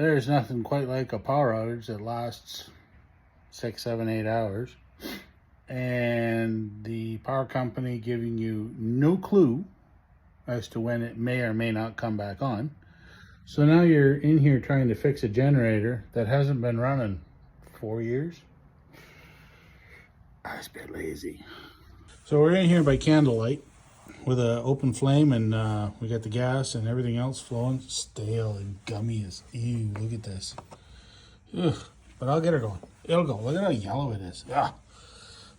There's nothing quite like a power outage that lasts 6, 7, 8 hours. And the power company giving you no clue as to when it may or may not come back on. So now you're in here trying to fix a generator that hasn't been running 4 years. I was a bit lazy. So we're in here by candlelight with an open flame, and we got the gas and everything else flowing. Stale and gummy as ew. Look at this. Ugh. But I'll get her going. It'll go. Look at how yellow it is. Ah.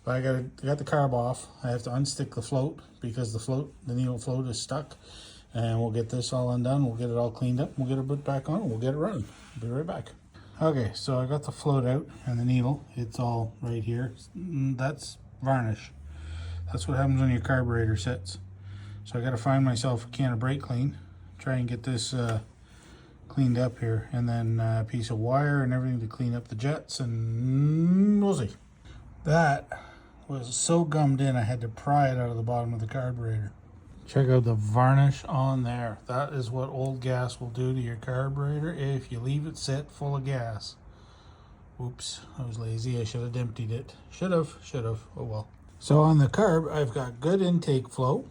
But I got the carb off. I have to unstick the float because the needle float is stuck. And we'll get this all undone. We'll get it all cleaned up. We'll get it put back on. We'll get it running. Be right back. Okay, so I got the float out and the needle. It's all right here. That's varnish. That's what happens when your carburetor sits. So I got to find myself a can of brake clean. Try and get this cleaned up here. And then a piece of wire and everything to clean up the jets. And we'll see. That was so gummed in I had to pry it out of the bottom of the carburetor. Check out the varnish on there. That is what old gas will do to your carburetor if you leave it sit full of gas. Oops, I was lazy. I should have emptied it. Should have. Oh well. So on the carb, I've got good intake flow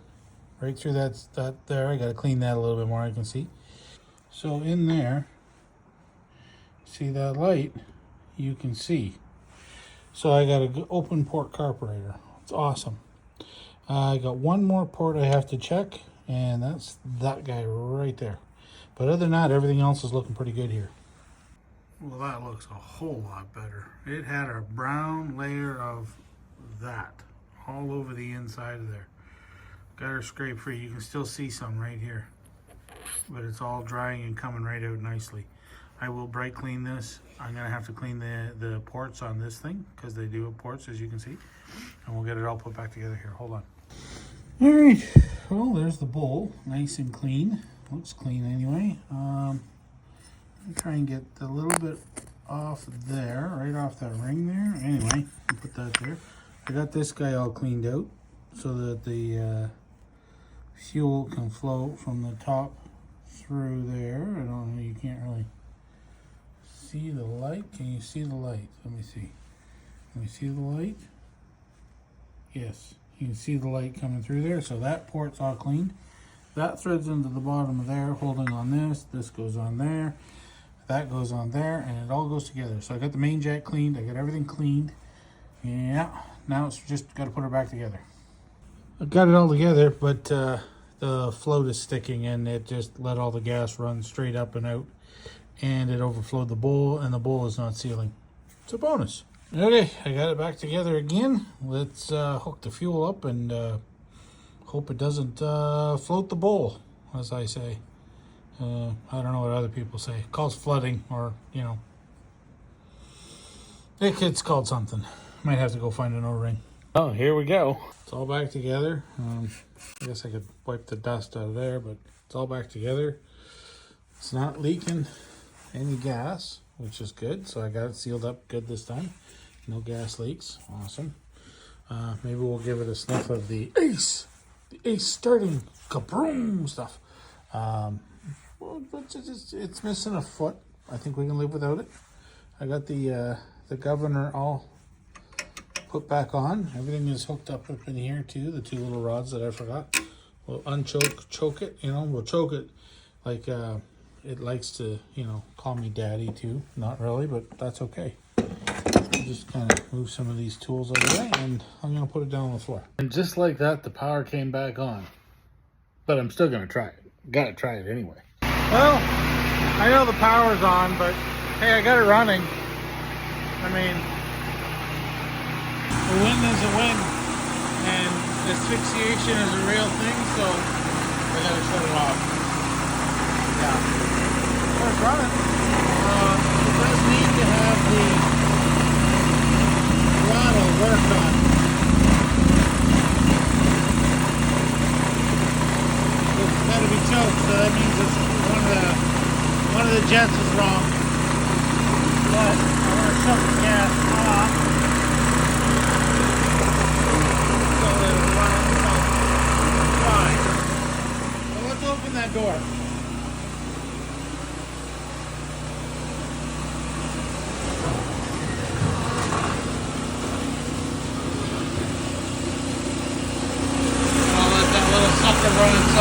right through that there. I got to clean that a little bit more. I can see. So in there, see that light? You can see. So I got an open port carburetor. It's awesome. I got one more port I have to check, and that's that guy right there. But other than that, everything else is looking pretty good here. Well, that looks a whole lot better. It had a brown layer of that all over the inside of there. Got her scrape free. You can still see some right here, but it's all drying and coming right out nicely. I will bright clean this. I'm gonna have to clean the ports on this thing because they do have ports, as you can see, and we'll get it all put back together here. Hold on. All right, well, there's the bowl, nice and clean. Looks clean anyway. I'll try and get a little bit off there, right off that ring there. Anyway, I'll put that there. I got this guy all cleaned out so that the fuel can flow from the top through there. I don't know, you can't really see the light. Can you see the light? Let me see. Let me see the light. Yes, you can see the light coming through there. So that port's all cleaned. That threads into the bottom of there, holding on this. This goes on there. That goes on there, and it all goes together. So I got the main jack cleaned. I got everything cleaned. Yeah, now it's just got to put it back together. I got it all together, but the float is sticking, and it just let all the gas run straight up and out. And it overflowed the bowl, and the bowl is not sealing. It's a bonus. Okay, I got it back together again. Let's hook the fuel up and hope it doesn't float the bowl, as I say. I don't know what other people say. It calls flooding, or, you know. It's called something. Might have to go find an O-ring. Oh, here we go. It's all back together. I guess I could wipe the dust out of there, but it's all back together. It's not leaking any gas, which is good. So I got it sealed up good this time. No gas leaks. Awesome. Maybe we'll give it a sniff of the Ace starting kabroom stuff. Well, it's missing a foot. I think we can live without it. I got the governor all put back on. Everything is hooked up in here too. The two little rods that I forgot. We'll choke it. You know, we'll choke it like it likes to, you know, call me daddy too. Not really, but that's okay. I'll just kind of move some of these tools out of the way, and I'm gonna put it down on the floor. And just like that, the power came back on. But I'm still gonna try it. Gotta try it anyway. Well, I know the power's on, but hey, I got it running. I mean, a win is a win, and asphyxiation is a real thing, so I gotta shut it off. Yeah. It's running. It does need to have the throttle worked on. It's got to be choked, so that means it's one of the jets is wrong. But I want to shut the gas off so that it'll run itself fine. So let's open that door.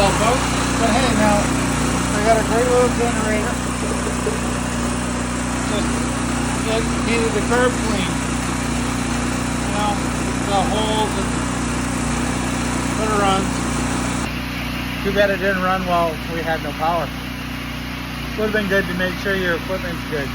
help out. But hey, now I got a great little generator. Just needed the carb clean. You know, the holes and but it runs. Too bad it didn't run while we had no power. Would have been good to make sure your equipment's good.